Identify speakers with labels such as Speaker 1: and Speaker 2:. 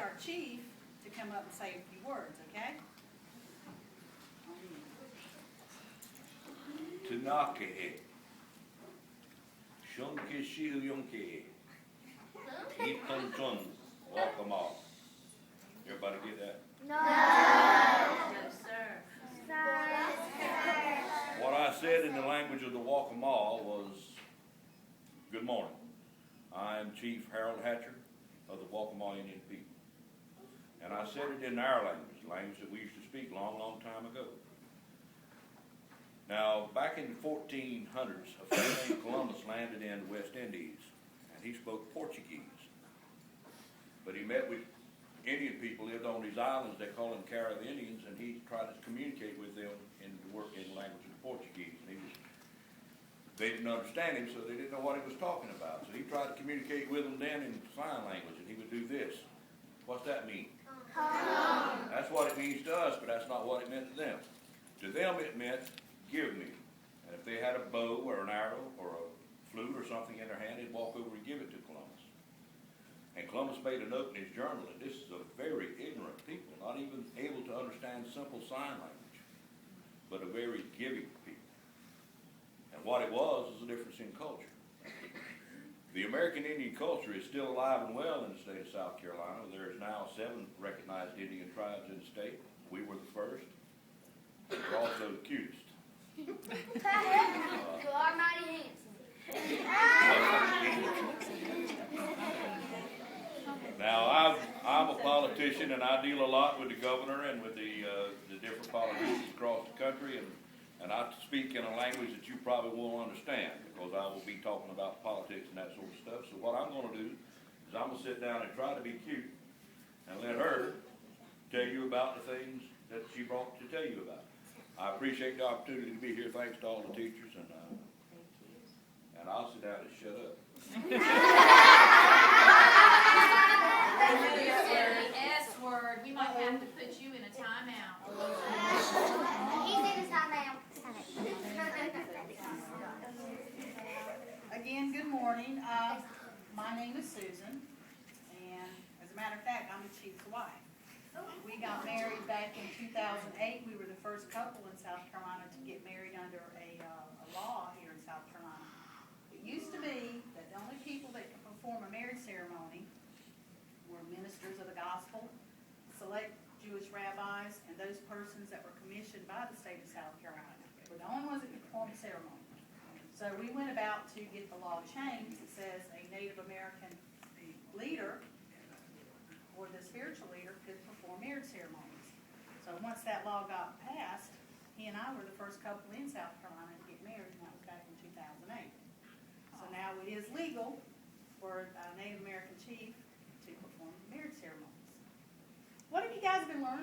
Speaker 1: our chief to come up and say a few words, okay?
Speaker 2: Tanake. Shunke Shiu Yunke. Iton Walk 'em off. Everybody get that?
Speaker 3: No, sir.
Speaker 2: What I said in the language of the Waccamaw was, good morning. I am Chief Harold Hatcher of the Waccamaw Indian people. And I said it in our language, the language that we used to speak a long, long time ago. Now, back in the 1400s, a fellow named Columbus landed in the West Indies, and he spoke Portuguese. But he met with Indian people, lived on these islands, they call them Carib Indians, and he tried to communicate with them in the language of Portuguese. And they didn't understand him, so they didn't know what he was talking about. So he tried to communicate with them then in sign language, and he would do this. What's that mean? That's what it means to us, but that's not what it meant to them. To them it meant, give me. And if they had a bow or an arrow or a flute or something in their hand, they'd walk over and give it to Columbus. And Columbus made a note in his journal that this is a very ignorant people, not even able to understand simple sign language, but a very giving people. And what it was a difference in culture. The American Indian culture is still alive and well in the state of South Carolina. There is now 7 recognized Indian tribes in the state. We were the first. We're also the cutest.
Speaker 3: You are mighty handsome.
Speaker 2: Now, I'm a politician, and I deal a lot with the governor and with the different politicians across the country, and I speak in a language that you probably won't understand, because I will be talking about politics and that sort of stuff. So what I'm going to do is I'm going to sit down and try to be cute and let her tell you about the things that she brought to tell you about. I appreciate the opportunity to be here. Thanks to all the teachers, and I'll sit down and shut up.
Speaker 4: The S word, we might have to put you in a timeout.
Speaker 3: He's in his timeout.
Speaker 1: Again, good morning. My name is Susan, and as a matter of fact, I'm the chief's wife. We got married back in 2008. We were the first couple in South Carolina to get married under a law here in South Carolina. It used to be that the only people that could perform a marriage ceremony were ministers of the gospel, select Jewish rabbis, and those persons that were commissioned by the state of South Carolina. They were the only ones that could perform the ceremony. So we went about to get the law changed. It says a Native American leader or the spiritual leader could perform marriage ceremonies. So once that law got passed, he and I were the first couple in South Carolina to get married, and that was back in 2008. So now it is legal for a Native American chief to perform marriage ceremonies. What have you guys been learning